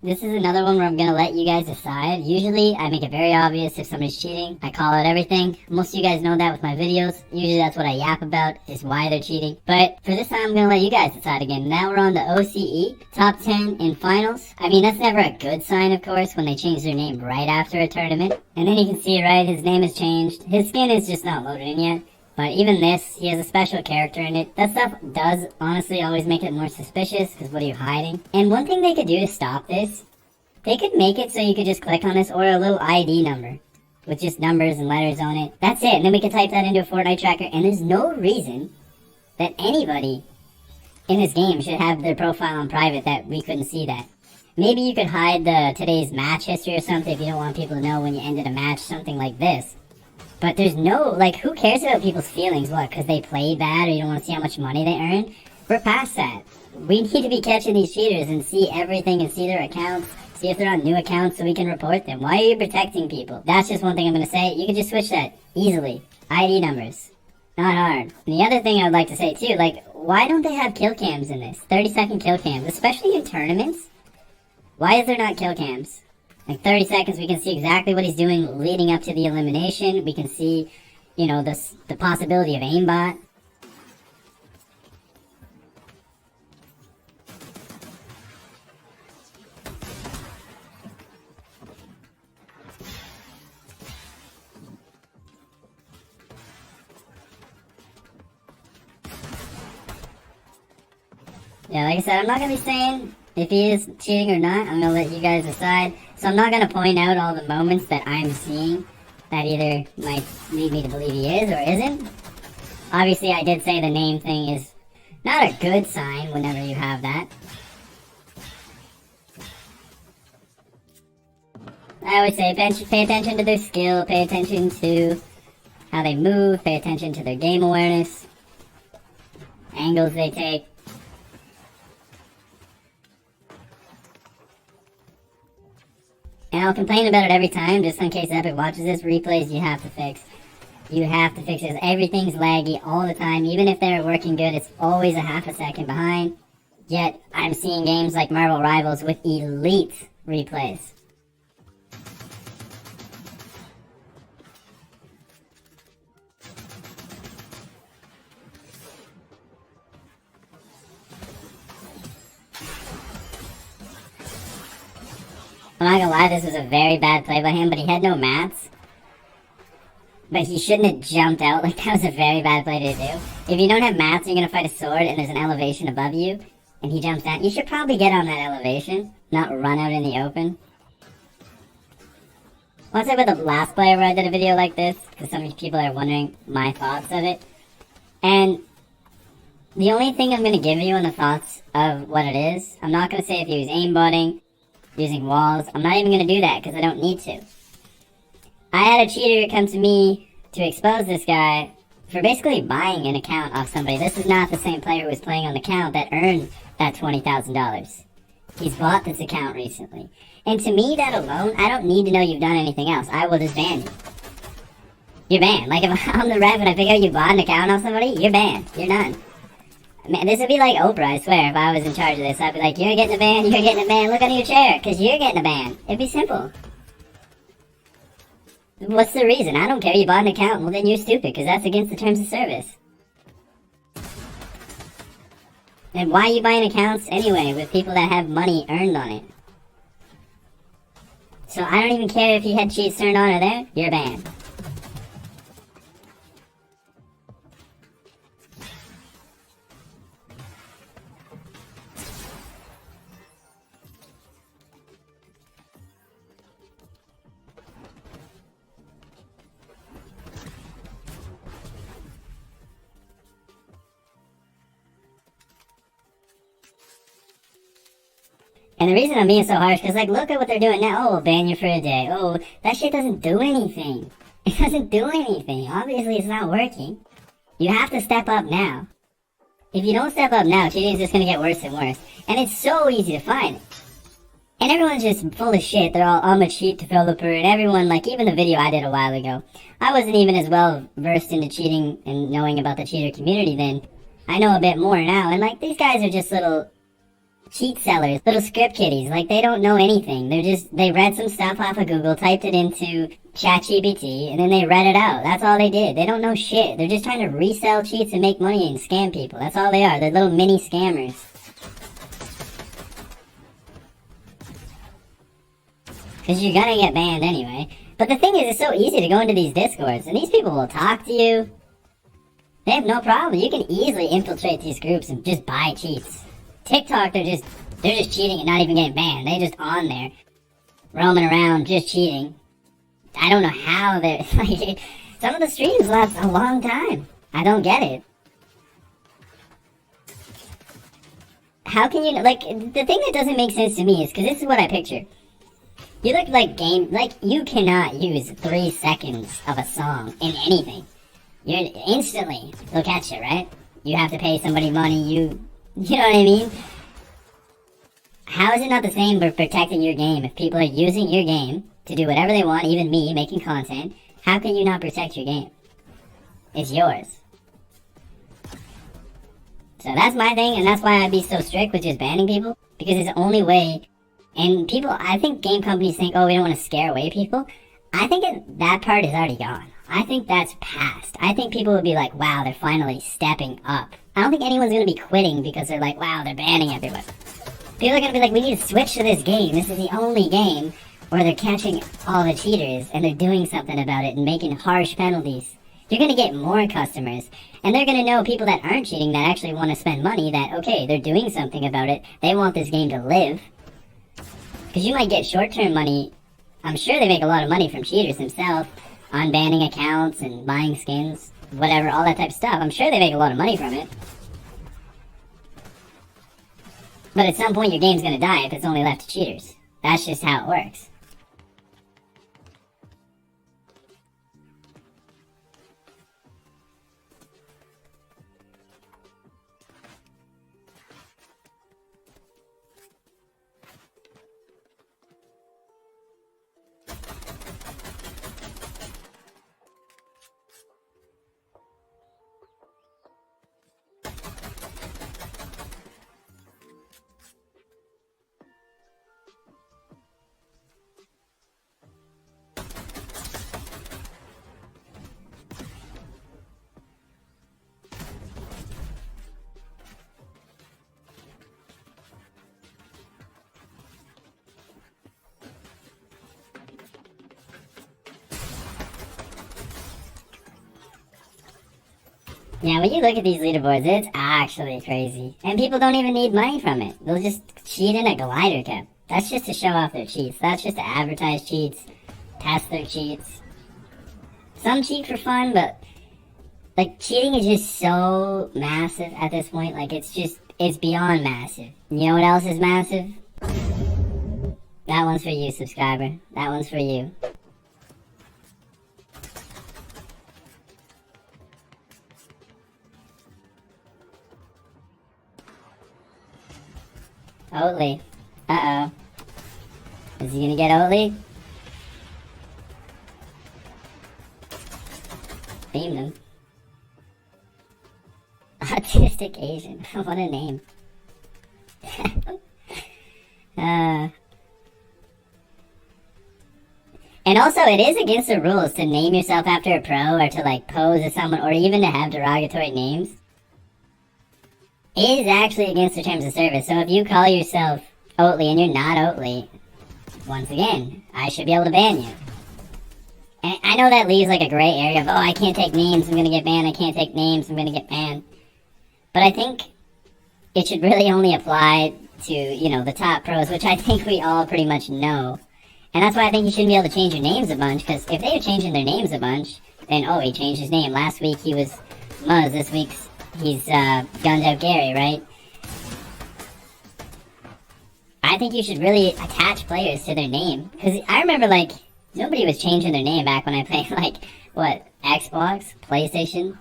This is another one where I'm gonna let you guys decide. Usually, I make it very obvious if somebody's cheating. I call out everything. Most of you guys know that with my videos. Usually that's what I yap about, is why they're cheating. But for this time, I'm gonna let you guys decide again. Now we're on the OCE, top 10 in finals. I mean, that's never a good sign, of course, when they change their name right after a tournament. And then you can see, right, his name has changed. His skin is just not loaded in yet. But even this, he has a special character in it. That stuff does honestly always make it more suspicious, because what are you hiding? And one thing they could do to stop this, they could make it so you could just click on this, or a little ID number with just numbers and letters on it. That's it, and then we can type that into a Fortnite tracker, and there's no reason that anybody in this game should have their profile on private that we couldn't see that. Maybe you could hide the today's match history or something if you don't want people to know when you ended a match, something like this. But there's no, like, who cares about people's feelings? What, because they played bad or you don't want to see how much money they earn? We're past that. We need to be catching these cheaters and see everything and see their accounts, see if they're on new accounts so we can report them. Why are you protecting people? That's just one thing I'm going to say. You can just switch that easily. ID numbers. Not hard. And the other thing I would like to say too, like, why don't they have kill cams in this? 30-second kill cams, especially in tournaments. Why is there not kill cams? Like 30 seconds, we can see exactly what he's doing leading up to the elimination. We can see, you know, the possibility of aimbot. Yeah, like I said, I'm not going to be saying if he is cheating or not. I'm going to let you guys decide. So I'm not going to point out all the moments that I'm seeing that either might lead me to believe he is or isn't. Obviously, I did say the name thing is not a good sign whenever you have that. I always say pay attention to their skill, pay attention to how they move, pay attention to their game awareness, angles they take. And I'll complain about it every time, just in case Epic watches this. Replays you have to fix. You have to fix this. Everything's laggy all the time. Even if they're working good, it's always a half a second behind. Yet, I'm seeing games like Marvel Rivals with elite replays. I'm not gonna lie, this was a very bad play by him, but he had no mats. But he shouldn't have jumped out. Like, that was a very bad play to do. If you don't have mats, you're gonna fight a sword and there's an elevation above you, and he jumps down. You should probably get on that elevation, not run out in the open. I'll say with the last player where I did a video like this, because some people are wondering my thoughts of it. And the only thing I'm gonna give you on the thoughts of what it is, I'm not gonna say if he was aimbotting, using walls. I'm not even going to do that because I don't need to. I had a cheater come to me to expose this guy for basically buying an account off somebody. This is not the same player who was playing on the account that earned that $20,000. He's bought this account recently. And to me, that alone, I don't need to know you've done anything else. I will just ban you. You're banned. Like, if I'm the ref and I figure out you bought an account off somebody, you're banned. You're none. Man, this would be like Oprah, I swear, if I was in charge of this. I'd be like, you're getting a ban, you're getting a ban, look under your chair, because you're getting a ban. It'd be simple. What's the reason? I don't care, you bought an account, well then you're stupid, because that's against the terms of service. And why are you buying accounts anyway, with people that have money earned on it? So I don't even care if you had cheats turned on or there, you're banned. And the reason I'm being so harsh, because, like, look at what they're doing now. Oh, we'll ban you for a day. Oh, that shit doesn't do anything. It doesn't do anything. Obviously, it's not working. You have to step up now. If you don't step up now, cheating is just going to get worse and worse. And it's so easy to find. And everyone's just full of shit. They're all, I'm a cheat developer. And everyone, like, even the video I did a while ago, I wasn't even as well versed into cheating and knowing about the cheater community then. I know a bit more now. And, like, these guys are just little cheat sellers, little script kiddies. Like, they don't know anything. They read some stuff off of Google, typed it into ChatGPT, and then they read it out. That's all they did. They don't know shit. They're just trying to resell cheats and make money and scam people. That's all they are. They're little mini scammers. Because you're gonna get banned anyway. But the thing is, it's so easy to go into these Discords, and these people will talk to you. They have no problem. You can easily infiltrate these groups and just buy cheats. TikTok, they're just cheating and not even getting banned. They're just on there, roaming around, just cheating. I don't know how they're, like, some of the streams last a long time. I don't get it. How can you, like, the thing that doesn't make sense to me is, because this is what I picture. You look like you cannot use 3 seconds of a song in anything. You're instantly, they'll catch it, right? You have to pay somebody money, you know what I mean? How is it not the same for protecting your game? If people are using your game to do whatever they want, even me making content, how can you not protect your game? It's yours. So that's my thing, and that's why I'd be so strict with just banning people, because it's the only way. And people, I think game companies think, oh, we don't want to scare away people. I think that part is already gone. I think that's past. I think people would be like, wow, they're finally stepping up. I don't think anyone's going to be quitting because they're like, wow, they're banning everyone. People are going to be like, we need to switch to this game. This is the only game where they're catching all the cheaters and they're doing something about it and making harsh penalties. You're going to get more customers. And they're going to know people that aren't cheating, that actually want to spend money, that, okay, they're doing something about it. They want this game to live. Because you might get short-term money. I'm sure they make a lot of money from cheaters themselves, on banning accounts and buying skins, whatever, all that type of stuff. I'm sure they make a lot of money from it. But at some point your game's gonna die if it's only left to cheaters. That's just how it works. Yeah, when you look at these leaderboards, it's actually crazy. And people don't even need money from it. They'll just cheat in a glider cup. That's just to show off their cheats. That's just to advertise cheats, test their cheats. Some cheat for fun, but, like, cheating is just so massive at this point. Like, it's beyond massive. You know what else is massive? That one's for you, subscriber. That one's for you. Oatly. Uh-oh. Is he gonna get Oatly? Beam him. Autistic Asian. What a name. And also, it is against the rules to name yourself after a pro, or to, like, pose as someone, or even to have derogatory names. It is actually against the terms of service. So if you call yourself Oatly and you're not Oatly, once again, I should be able to ban you. And I know that leaves like a gray area of, oh, I can't take names, I'm gonna get banned, I can't take names, I'm gonna get banned. But I think it should really only apply to, you know, the top pros, which I think we all pretty much know. And that's why I think you shouldn't be able to change your names a bunch, because if they are changing their names a bunch, then, oh, he changed his name. Last week he was Muzz, this week's he's Gunned Out Gary, right? I think you should really attach players to their name. Because I remember, like, nobody was changing their name back when I played, like, what, Xbox? PlayStation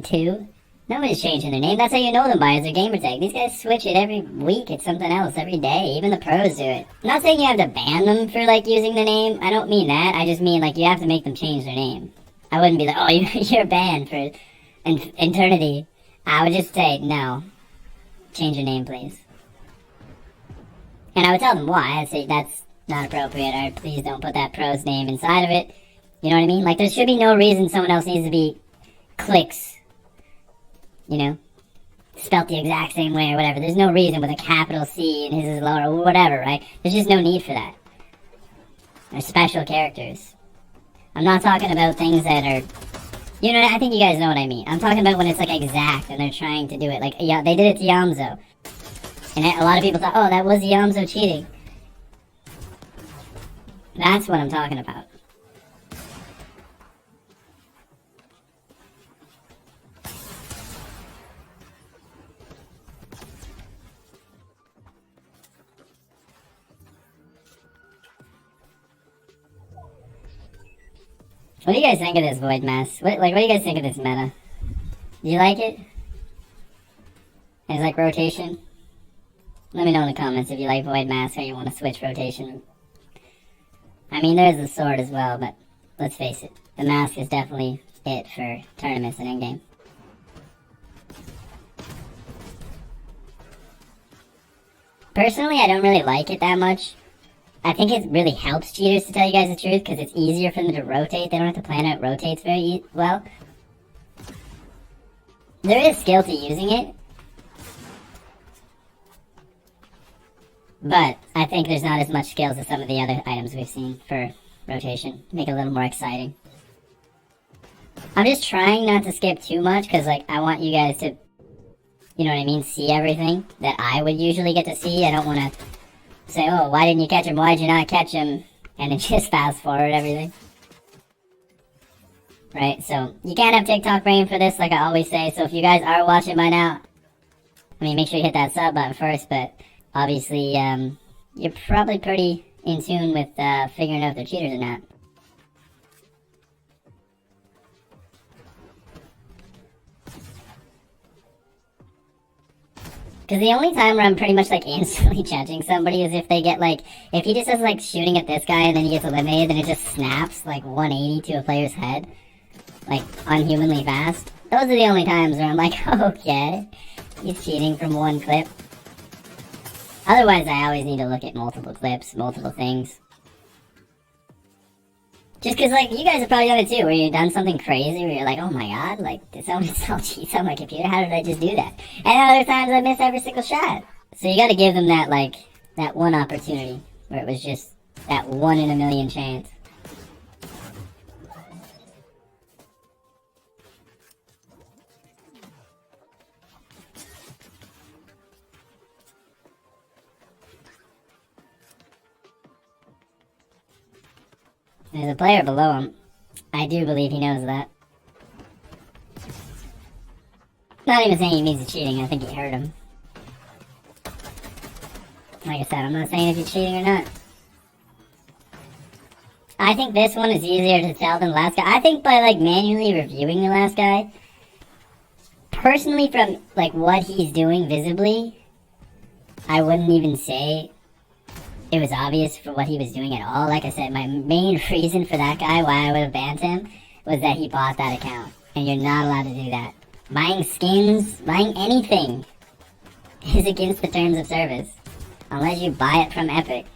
2? Nobody's changing their name. That's how you know them by, is their gamer tag. These guys switch it every week. It's something else every day. Even the pros do it. I'm not saying you have to ban them for, like, using the name. I don't mean that. I just mean, like, you have to make them change their name. I wouldn't be like, oh, you're banned for eternity. I would just say, no. Change your name, please. And I would tell them why. I'd say that's not appropriate, or please don't put that pro's name inside of it. You know what I mean? Like, there should be no reason someone else needs to be clicks. You know? Spelt the exact same way or whatever. There's no reason with a capital C and his is lower or whatever, right? There's just no need for that. They're special characters. I'm not talking about things that are... You know, I think you guys know what I mean. I'm talking about when it's like exact and they're trying to do it. Like, yeah, they did it to Yamzo. And a lot of people thought, oh, that was Yamzo cheating. That's what I'm talking about. What do you guys think of this void mask? What do you guys think of this meta? Do you like it? It's like rotation? Let me know in the comments if you like void mask or you want to switch rotation. I mean, there's the sword as well, but let's face it. The mask is definitely it for tournaments and in-game. Personally, I don't really like it that much. I think it really helps cheaters, to tell you guys the truth, because it's easier for them to rotate. They don't have to plan out rotates very well. There is skill to using it, but I think there's not as much skills as some of the other items we've seen for rotation. Make it a little more exciting. I'm just trying not to skip too much, because like I want you guys to, you know what I mean, see everything that I would usually get to see. I don't want to say, oh, why didn't you catch him? Why did you not catch him? And then just fast forward everything. Right, so you can't have TikTok brain for this, like I always say. So if you guys are watching by now, I mean, make sure you hit that sub button first. But obviously, you're probably pretty in tune with figuring out if they're cheaters or not. Because the only time where I'm pretty much like instantly judging somebody is if they get like, if he just is like shooting at this guy and then he gets eliminated, then it just snaps like 180 to a player's head. Like unhumanly fast. Those are the only times where I'm like, okay, he's cheating from one clip. Otherwise, I always need to look at multiple clips, multiple things. Just because, like, you guys have probably done it too, where you've done something crazy, where you're like, oh my god, like, did someone install cheats on my computer? How did I just do that? And other times I miss every single shot. So you gotta give them that, like, that one opportunity, where it was just that 1 in a million chance. There's a player below him. I do believe he knows that. Not even saying he means he's cheating, I think he heard him. Like I said, I'm not saying if he's cheating or not. I think this one is easier to tell than the last guy. I think by like manually reviewing the last guy, personally from like what he's doing visibly, I wouldn't even say it was obvious for what he was doing at all. Like I said, my main reason for that guy, why I would have banned him, was that he bought that account. And you're not allowed to do that. Buying skins, buying anything, is against the terms of service. Unless you buy it from Epic.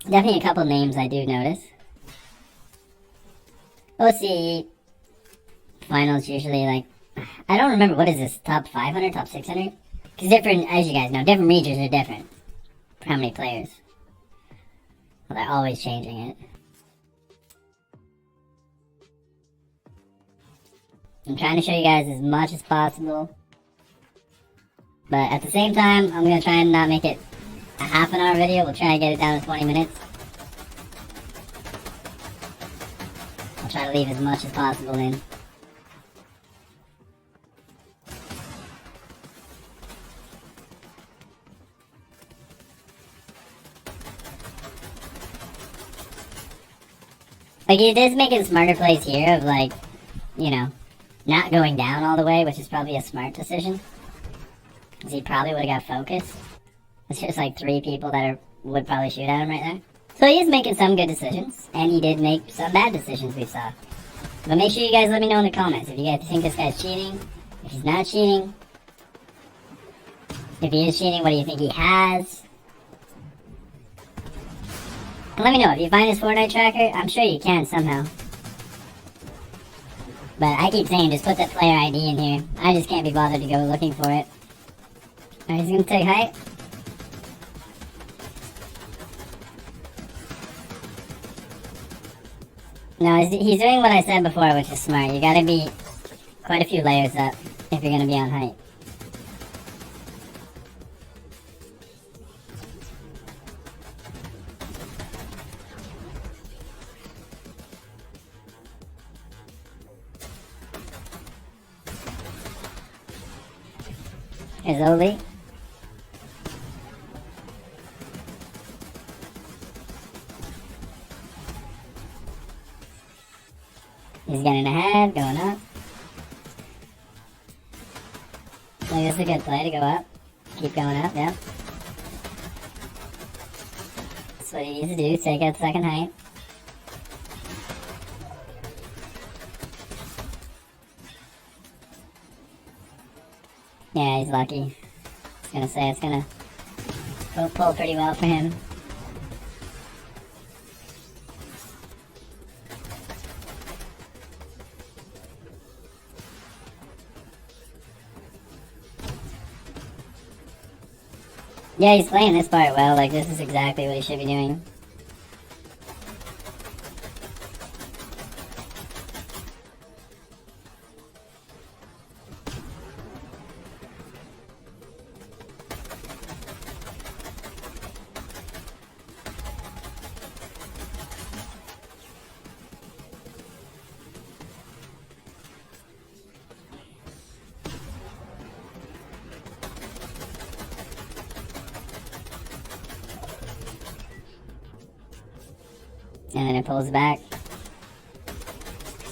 Definitely a couple names I do notice. Let's see. Finals usually like, I don't remember, what is this, top 500, top 600? Because different, as you guys know, different regions are different for how many players. Well, they're always changing it. I'm trying to show you guys as much as possible. But at the same time, I'm going to try and not make it a half an hour video. We'll try to get it down to 20 minutes. I'll try to leave as much as possible in. Like, he is making smarter plays here of, like, you know, not going down all the way, which is probably a smart decision. Because he probably would have got focused. It's just like 3 people that would probably shoot at him right there. So he is making some good decisions, and he did make some bad decisions we saw. But make sure you guys let me know in the comments if you guys think this guy's cheating, if he's not cheating. If he is cheating, what do you think he has? And let me know, if you find his Fortnite tracker, I'm sure you can somehow. But I keep saying, just put the player ID in here. I just can't be bothered to go looking for it. Alright, he's gonna take height. No, he's doing what I said before, which is smart. You gotta be quite a few layers up if you're gonna be on height. Here's Oli. He's getting ahead, going up. So this is a good play to go up. Keep going up, yep. That's what he needs to do, take out second height. Yeah, he's lucky. I was gonna say it's gonna pull pretty well for him. Yeah, he's playing this part well, like this is exactly what he should be doing. And then it pulls back.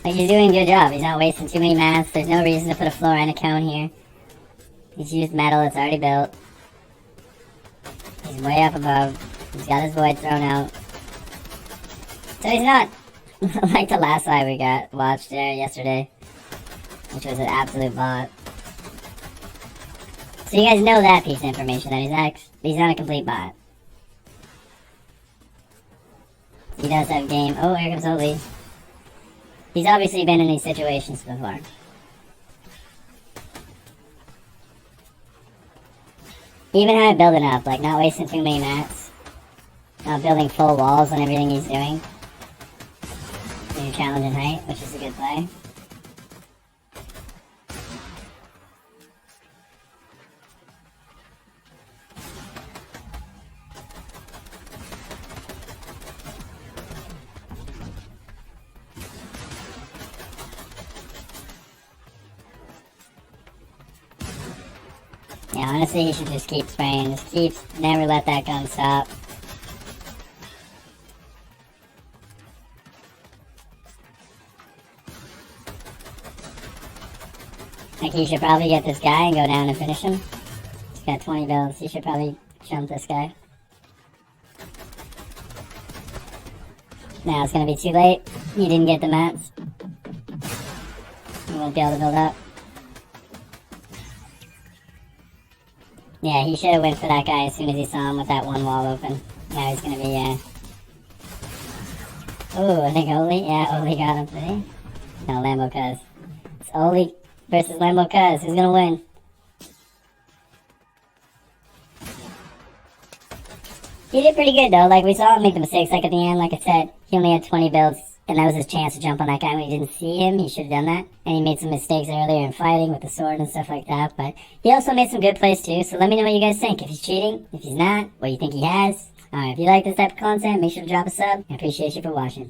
Like, he's doing a good job. He's not wasting too many mats. There's no reason to put a floor and a cone here. He's used metal that's already built. He's way up above. He's got his void thrown out. So he's not like the last side we watched there yesterday, which was an absolute bot. So you guys know that piece of information, that he's not a complete bot. He does have game. Oh, here comes Oli. He's obviously been in these situations before. Even how to build it up, like not wasting too many mats. Not building full walls on everything he's doing. New challenge in height, which is a good play. Yeah, honestly, you should just keep spraying. Never let that gun stop. Like, he should probably get this guy and go down and finish him. He's got 20 builds. He should probably jump this guy. Now it's gonna be too late. He didn't get the mats. He won't be able to build up. Yeah, he should have went for that guy as soon as he saw him with that one wall open. Now he's gonna be, Oh, I think Oli, yeah, Oli got him today. No, Lambo Cuz. It's Oli versus Lambo Cuz. Who's gonna win? He did pretty good though, like we saw him make the mistakes like at the end, like I said. He only had 20 builds And that was his chance to jump on that guy when he didn't see him. He should have done that. And he made some mistakes earlier in fighting with the sword and stuff like that. But he also made some good plays too. So let me know what you guys think. If he's cheating, if he's not, what you think he has. If you like this type of content, make sure to drop a sub. I appreciate you for watching.